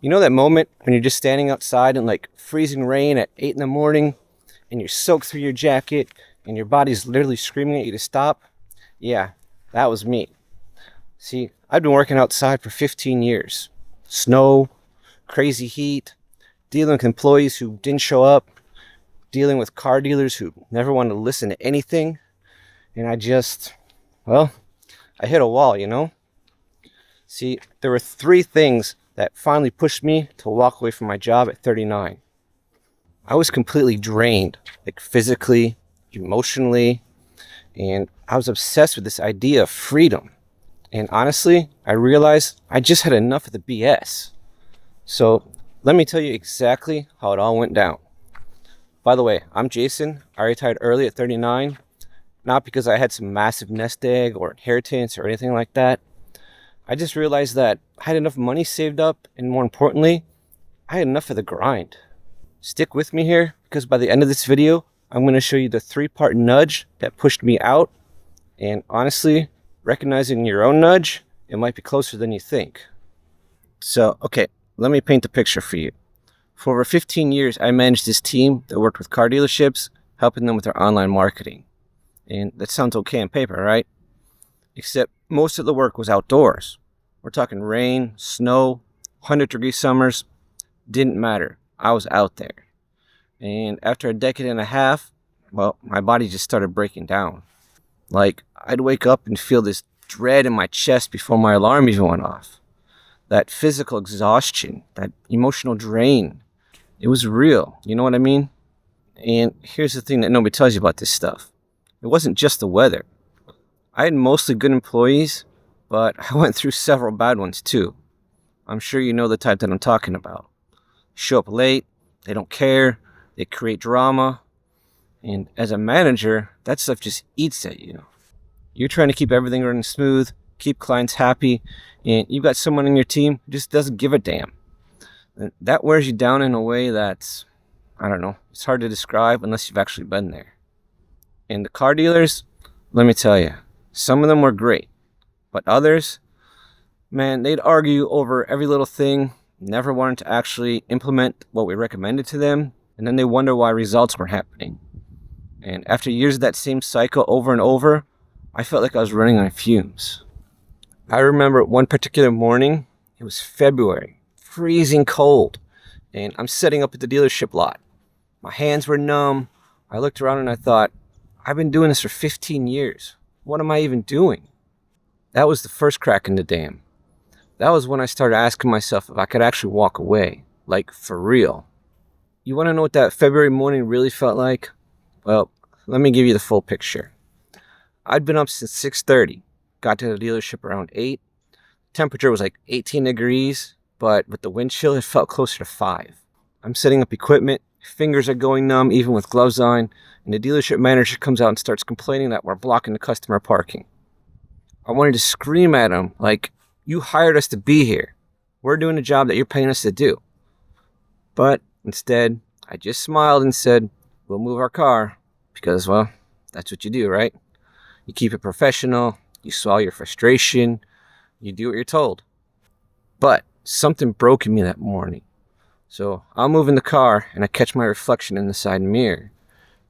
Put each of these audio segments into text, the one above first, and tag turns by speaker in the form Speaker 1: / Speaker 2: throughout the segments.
Speaker 1: You know that moment when you're just standing outside in like freezing rain at 8 in the morning and you're soaked through your jacket and your body's literally screaming at you to stop? Yeah, that was me. See, I've been working outside for 15 years. Snow, crazy heat, dealing with employees who didn't show up, dealing with car dealers who never wanted to listen to anything. And I hit a wall, you know? See, there were three things that finally pushed me to walk away from my job at 39. I was completely drained, like physically, emotionally, and I was obsessed with this idea of freedom. And honestly, I realized I just had enough of the BS. So let me tell you exactly how it all went down. By the way, I'm Jason. I retired early at 39, not because I had some massive nest egg or inheritance or anything like that. I just realized that I had enough money saved up, and more importantly, I had enough of the grind. Stick with me here, because by the end of this video, I'm going to show you the three-part nudge that pushed me out. And honestly, recognizing your own nudge, it might be closer than you think. So, okay, let me paint the picture for you. For over 15 years, I managed this team that worked with car dealerships, helping them with their online marketing. And that sounds okay on paper, right? Except most of the work was outdoors. We're talking rain, snow, 100-degree summers. Didn't matter. I was out there. And after a decade and a half, my body just started breaking down. Like, I'd wake up and feel this dread in my chest before my alarm even went off. That physical exhaustion, that emotional drain, it was real. You know what I mean? And here's the thing that nobody tells you about this stuff. It wasn't just the weather. I had mostly good employees, but I went through several bad ones too. I'm sure you know the type that I'm talking about. Show up late, they don't care, they create drama, and as a manager, that stuff just eats at you. You're trying to keep everything running smooth, keep clients happy, and you've got someone on your team who just doesn't give a damn. And that wears you down in a way that's, it's hard to describe unless you've actually been there. And the car dealers, let me tell you, some of them were great, but others, man, they'd argue over every little thing, never wanted to actually implement what we recommended to them, and then they wonder why results weren't happening. And after years of that same cycle over and over, I felt like I was running on fumes. I remember one particular morning, it was February, freezing cold, and I'm setting up at the dealership lot. My hands were numb. I looked around and I thought, I've been doing this for 15 years. What am I even doing? That was the first crack in the dam. That was when I started asking myself if I could actually walk away, like for real. You want to know what that February morning really felt like? Well, let me give you the full picture. I'd been up since 6:30, got to the dealership around 8. Temperature was like 18 degrees, but with the wind chill, it felt closer to 5. I'm setting up equipment, fingers are going numb even with gloves on, and the dealership manager comes out and starts complaining that we're blocking the customer parking. I wanted to scream at him like, you hired us to be here. We're doing a job that you're paying us to do. But instead, I just smiled and said, we'll move our car because, that's what you do, right? You keep it professional, you swallow your frustration, you do what you're told. But something broke in me that morning. So I'll move in the car and I catch my reflection in the side mirror.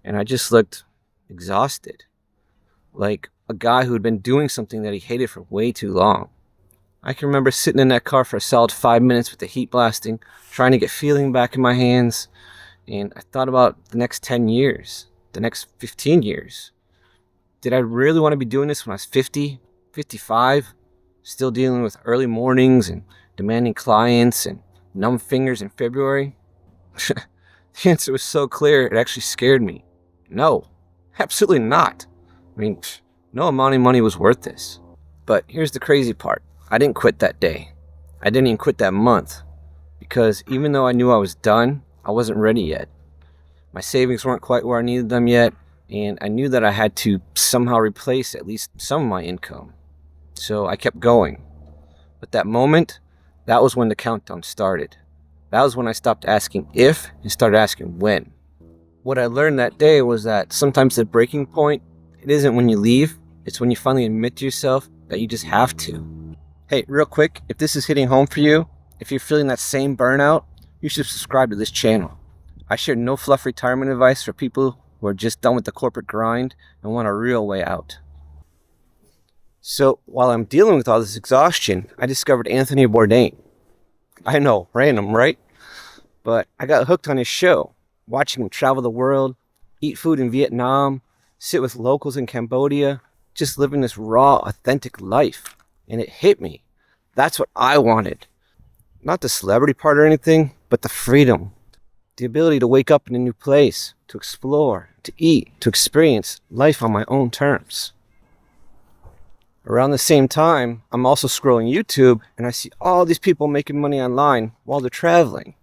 Speaker 1: And I just looked exhausted. Like a guy who had been doing something that he hated for way too long. I can remember sitting in that car for a solid 5 minutes with the heat blasting, trying to get feeling back in my hands. And I thought about the next 10 years, the next 15 years. Did I really want to be doing this when I was 50, 55? Still dealing with early mornings and demanding clients and numb fingers in February? The answer was so clear, it actually scared me. No, absolutely not. I mean, no amount of money was worth this. But here's the crazy part. I didn't quit that day. I didn't even quit that month. Because even though I knew I was done, I wasn't ready yet. My savings weren't quite where I needed them yet, and I knew that I had to somehow replace at least some of my income. So I kept going. But that moment, that was when the countdown started. That was when I stopped asking if and started asking when. What I learned that day was that sometimes the breaking point, it isn't when you leave, it's when you finally admit to yourself that you just have to. Hey, real quick, if this is hitting home for you, if you're feeling that same burnout, you should subscribe to this channel. I share no fluff retirement advice for people who are just done with the corporate grind and want a real way out. So while I'm dealing with all this exhaustion, I discovered Anthony Bourdain. I know, random, right? But I got hooked on his show, watching him travel the world, eat food in Vietnam, sit with locals in Cambodia, just living this raw, authentic life. And it hit me. That's what I wanted. Not the celebrity part or anything, but the freedom. The ability to wake up in a new place, to explore, to eat, to experience life on my own terms. Around the same time, I'm also scrolling YouTube and I see all these people making money online while they're traveling.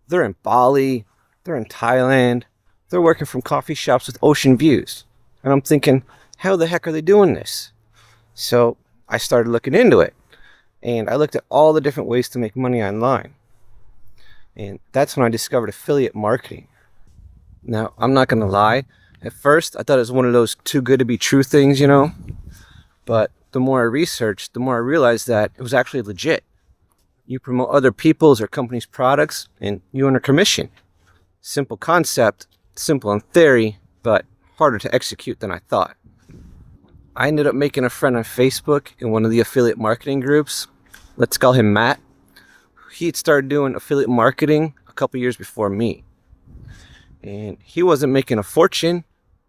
Speaker 1: They're in Bali, they're in Thailand, they're working from coffee shops with ocean views. And I'm thinking, how the heck are they doing this? So I started looking into it. And I looked at all the different ways to make money online. And that's when I discovered affiliate marketing. Now, I'm not going to lie. At first, I thought it was one of those too good to be true things, you know? But the more I researched, the more I realized that it was actually legit. You promote other people's or companies' products, and you earn a commission. Simple concept, simple in theory, but harder to execute than I thought. I ended up making a friend on Facebook in one of the affiliate marketing groups. Let's call him Matt. He had started doing affiliate marketing a couple years before me. And he wasn't making a fortune,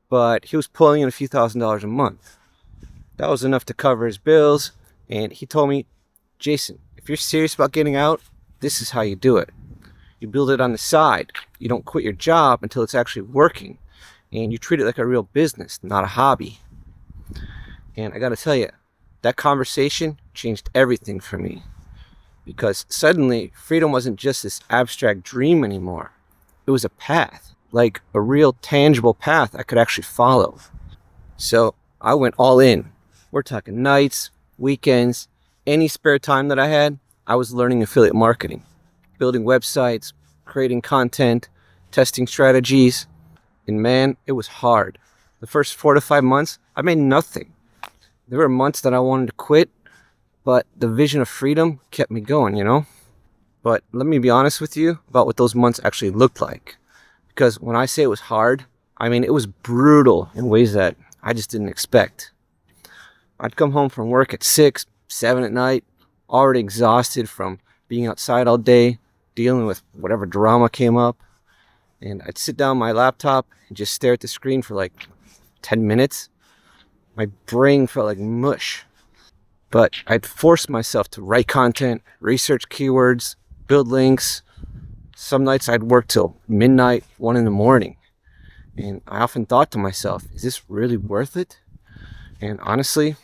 Speaker 1: but he was pulling in a few $1,000s a month. That was enough to cover his bills, and he told me, Jason, if you're serious about getting out, this is how you do it. You build it on the side. You don't quit your job until it's actually working, and you treat it like a real business, not a hobby. And I gotta tell you, that conversation changed everything for me, because suddenly freedom wasn't just this abstract dream anymore. It was a path, like a real tangible path I could actually follow. So I went all in. We're talking nights, weekends, any spare time that I had, I was learning affiliate marketing, building websites, creating content, testing strategies. And man, it was hard. The first 4 to 5 months, I made nothing. There were months that I wanted to quit, but the vision of freedom kept me going, you know? But let me be honest with you about what those months actually looked like. Because when I say it was hard, I mean it was brutal in ways that I just didn't expect. I'd come home from work at 6, 7 at night, already exhausted from being outside all day, dealing with whatever drama came up. And I'd sit down my laptop and just stare at the screen for like 10 minutes. My brain felt like mush. But I'd force myself to write content, research keywords, build links. Some nights I'd work till midnight, 1 in the morning. And I often thought to myself, is this really worth it? And honestly,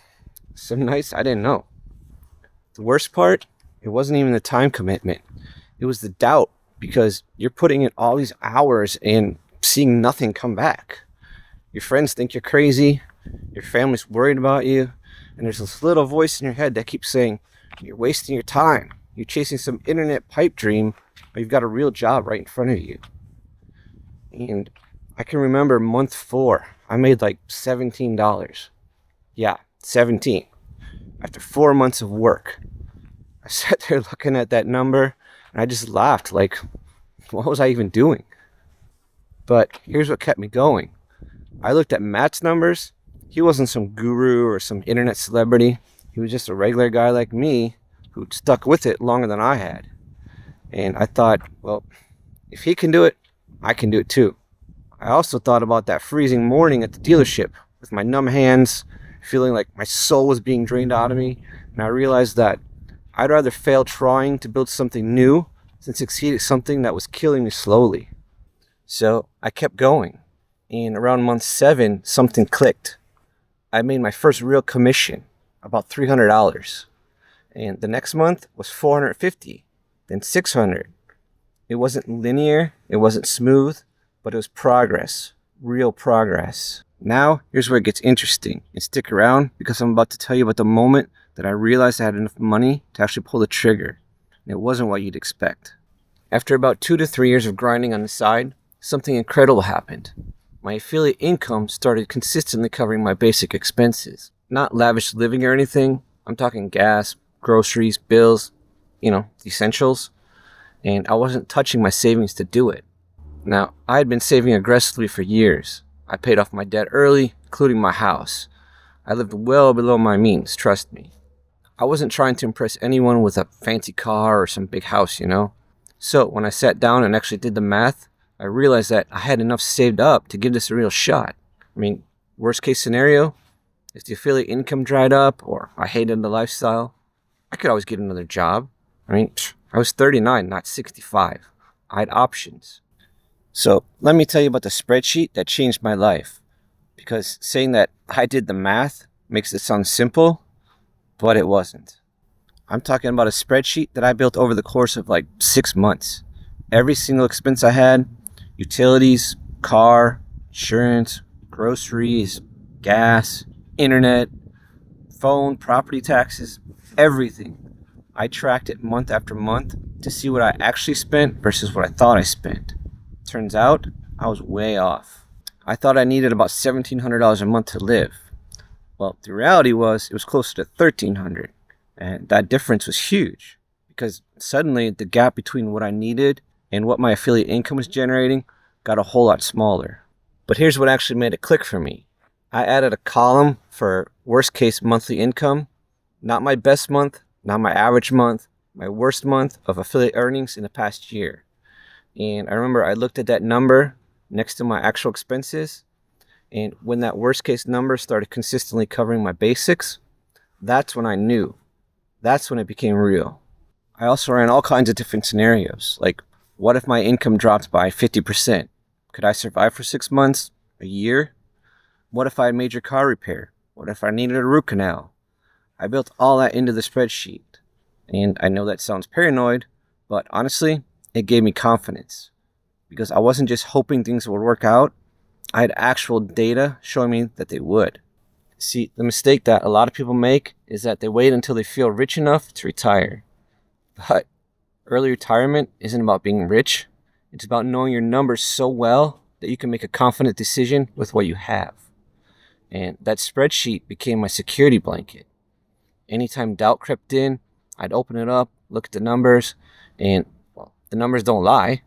Speaker 1: some nights I didn't know. The worst part, it wasn't even the time commitment. It was the doubt, because you're putting in all these hours and seeing nothing come back. Your friends think you're crazy. Your family's worried about you. And there's this little voice in your head that keeps saying, you're wasting your time. You're chasing some internet pipe dream, but you've got a real job right in front of you. And I can remember month 4, I made like $17. Yeah, 17. After 4 months of work. I sat there looking at that number and I just laughed, like, what was I even doing? But here's what kept me going. I looked at Matt's numbers. He wasn't some guru or some internet celebrity. He was just a regular guy like me who'd stuck with it longer than I had. And I thought, well, if he can do it, I can do it too. I also thought about that freezing morning at the dealership with my numb hands, feeling like my soul was being drained out of me. And I realized that I'd rather fail trying to build something new than succeed at something that was killing me slowly. So I kept going. And around month 7, something clicked. I made my first real commission, about $300. And the next month was $450, then $600. It wasn't linear, it wasn't smooth, but it was progress, real progress. Now, here's where it gets interesting. And stick around, because I'm about to tell you about the moment that I realized I had enough money to actually pull the trigger. And it wasn't what you'd expect. After about 2 to 3 years of grinding on the side, something incredible happened. My affiliate income started consistently covering my basic expenses. Not lavish living or anything. I'm talking gas, groceries, bills, the essentials, and I wasn't touching my savings to do it. Now, I had been saving aggressively for years. I paid off my debt early, including my house. I lived well below my means, trust me. I wasn't trying to impress anyone with a fancy car or some big house. So when I sat down and actually did the math, I realized that I had enough saved up to give this a real shot. Worst case scenario, if the affiliate income dried up or I hated the lifestyle, I could always get another job. I was 39, not 65. I had options. So let me tell you about the spreadsheet that changed my life. Because saying that I did the math makes it sound simple, but it wasn't. I'm talking about a spreadsheet that I built over the course of like 6 months. Every single expense I had, utilities, car, insurance, groceries, gas, internet, phone, property taxes, everything. I tracked it month after month to see what I actually spent versus what I thought I spent. Turns out, I was way off. I thought I needed about $1,700 a month to live. Well, the reality was it was closer to $1,300, and that difference was huge because suddenly the gap between what I needed and what my affiliate income was generating got a whole lot smaller. But here's what actually made it click for me. I added a column for worst case monthly income, not my best month, not my average month, my worst month of affiliate earnings in the past year. And I remember I looked at that number next to my actual expenses, and when that worst case number started consistently covering my basics, that's when I knew. That's when it became real. I also ran all kinds of different scenarios, like what if my income dropped by 50%? Could I survive for 6 months? A year? What if I had major car repair? What if I needed a root canal? I built all that into the spreadsheet. And I know that sounds paranoid, but honestly, it gave me confidence. Because I wasn't just hoping things would work out, I had actual data showing me that they would. See, the mistake that a lot of people make is that they wait until they feel rich enough to retire. But early retirement isn't about being rich. It's about knowing your numbers so well that you can make a confident decision with what you have. And that spreadsheet became my security blanket. Anytime doubt crept in, I'd open it up, look at the numbers, and the numbers don't lie.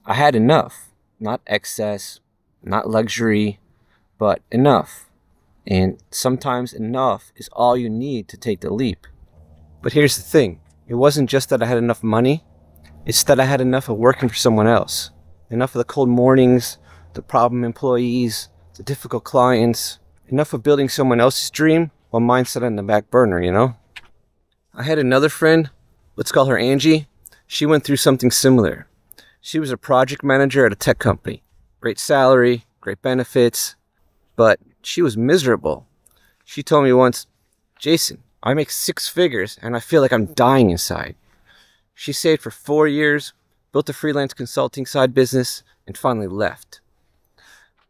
Speaker 1: I had enough, not excess, not luxury, but enough. And sometimes enough is all you need to take the leap. But here's the thing. It wasn't just that I had enough money. It's that I had enough of working for someone else. Enough of the cold mornings, the problem employees, the difficult clients. Enough of building someone else's dream while mine sat on the back burner. I had another friend, let's call her Angie. She went through something similar. She was a project manager at a tech company. Great salary, great benefits, but she was miserable. She told me once, "Jason, I make 6 figures and I feel like I'm dying inside." She saved for 4 years, built a freelance consulting side business, and finally left.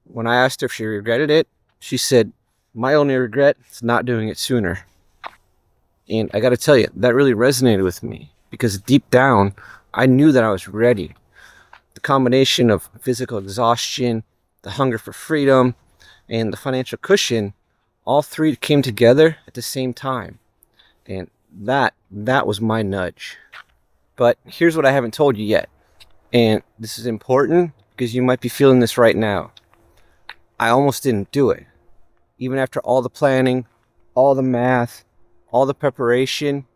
Speaker 1: When I asked her if she regretted it, she said, "My only regret is not doing it sooner." And I gotta tell you, that really resonated with me because deep down, I knew that I was ready. The combination of physical exhaustion, the hunger for freedom, and the financial cushion, all three came together at the same time. And that was my nudge. But here's what I haven't told you yet. And this is important because you might be feeling this right now. I almost didn't do it. Even after all the planning, all the math, all the preparation,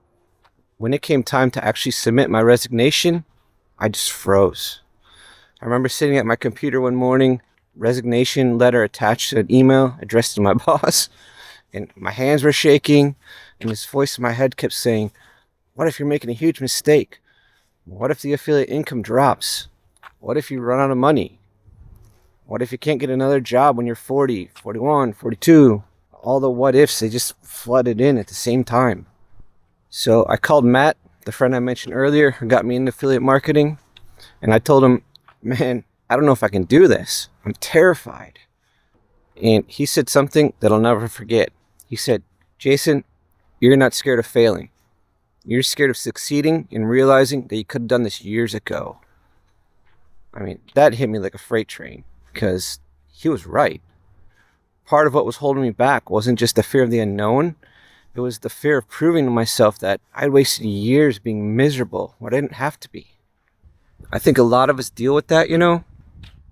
Speaker 1: when it came time to actually submit my resignation, I just froze. I remember sitting at my computer one morning, resignation letter attached to an email addressed to my boss, and my hands were shaking, and this voice in my head kept saying, "What if you're making a huge mistake? What if the affiliate income drops? What if you run out of money? What if you can't get another job when you're 40, 41, 42? All the what ifs, they just flooded in at the same time. So I called Matt, the friend I mentioned earlier, who got me into affiliate marketing, and I told him, "Man, I don't know if I can do this. I'm terrified." And he said something that I'll never forget. He said, "Jason, you're not scared of failing. You're scared of succeeding and realizing that you could have done this years ago." That hit me like a freight train because he was right. Part of what was holding me back wasn't just the fear of the unknown. It was the fear of proving to myself that I'd wasted years being miserable when I didn't have to be. I think a lot of us deal with that,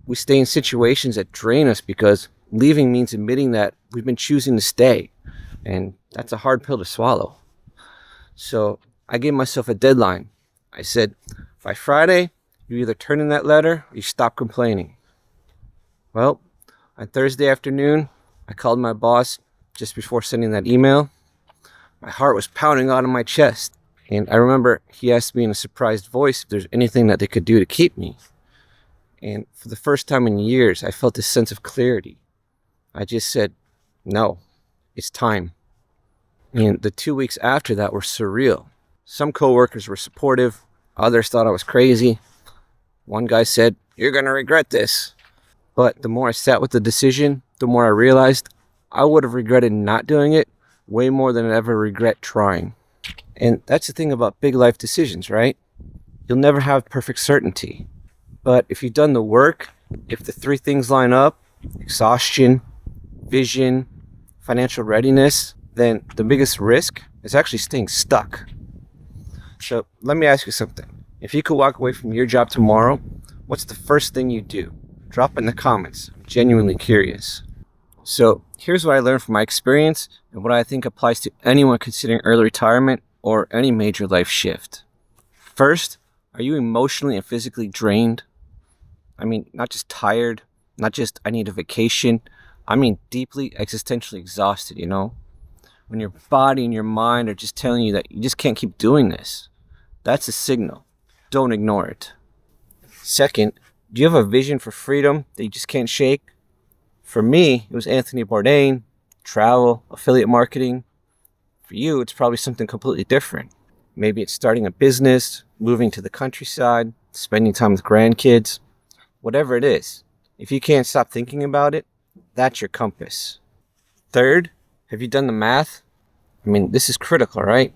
Speaker 1: We stay in situations that drain us because leaving means admitting that we've been choosing to stay. And that's a hard pill to swallow. So I gave myself a deadline. I said, by Friday, you either turn in that letter or you stop complaining. Well, on Thursday afternoon, I called my boss just before sending that email. My heart was pounding out of my chest. And I remember he asked me in a surprised voice if there's anything that they could do to keep me. And for the first time in years, I felt this sense of clarity. I just said, no, it's time. And the 2 weeks after that were surreal. Some coworkers were supportive. Others thought I was crazy. One guy said, "You're going to regret this." But the more I sat with the decision, the more I realized I would have regretted not doing it way more than I'd ever regret trying. And that's the thing about big life decisions, right? You'll never have perfect certainty. But if you've done the work, if the three things line up, exhaustion, vision, financial readiness, then the biggest risk is actually staying stuck. So let me ask you something. If you could walk away from your job tomorrow, what's the first thing you do? Drop in the comments. I'm genuinely curious. So here's what I learned from my experience and what I think applies to anyone considering early retirement or any major life shift. First, are you emotionally and physically drained? I mean, not just tired, not just I need a vacation. I mean, deeply existentially exhausted, When your body and your mind are just telling you that you just can't keep doing this. That's a signal. Don't ignore it. Second, do you have a vision for freedom that you just can't shake? For me, it was Anthony Bourdain, travel, affiliate marketing. For you, it's probably something completely different. Maybe it's starting a business, moving to the countryside, spending time with grandkids. Whatever it is, if you can't stop thinking about it, that's your compass. Third, have you done the math? I mean, this is critical, right?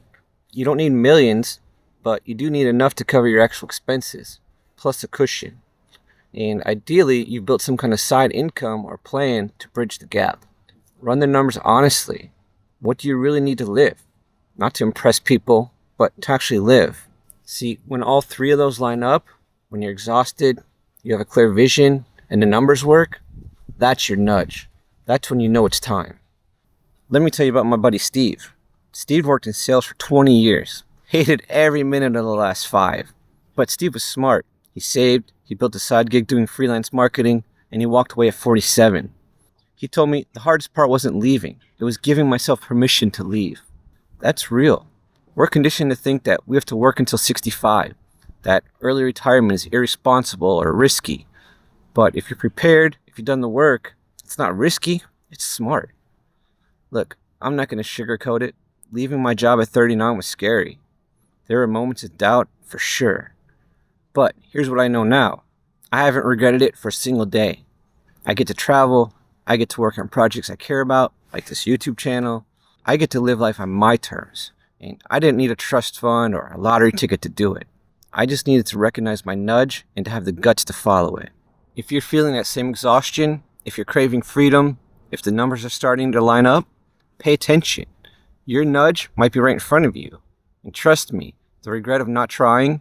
Speaker 1: You don't need millions, but you do need enough to cover your actual expenses, plus a cushion. And ideally, you've built some kind of side income or plan to bridge the gap. Run the numbers honestly. What do you really need to live? Not to impress people, but to actually live. See, when all three of those line up, when you're exhausted, you have a clear vision, and the numbers work, that's your nudge. That's when you know it's time. Let me tell you about my buddy Steve. Steve worked in sales for 20 years. Hated every minute of the last 5. But Steve was smart. He saved, he built a side gig doing freelance marketing, and he walked away at 47. He told me the hardest part wasn't leaving. It was giving myself permission to leave. That's real. We're conditioned to think that we have to work until 65, that early retirement is irresponsible or risky. But if you're prepared, if you've done the work, it's not risky, it's smart. Look, I'm not going to sugarcoat it. Leaving my job at 39 was scary. There were moments of doubt, for sure. But here's what I know now. I haven't regretted it for a single day. I get to travel. I get to work on projects I care about, like this YouTube channel. I get to live life on my terms. And I didn't need a trust fund or a lottery ticket to do it. I just needed to recognize my nudge and to have the guts to follow it. If you're feeling that same exhaustion, if you're craving freedom, if the numbers are starting to line up, pay attention. Your nudge might be right in front of you. And trust me, the regret of not trying,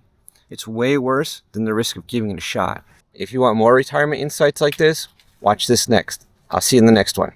Speaker 1: it's way worse than the risk of giving it a shot. If you want more retirement insights like this, watch this next. I'll see you in the next one.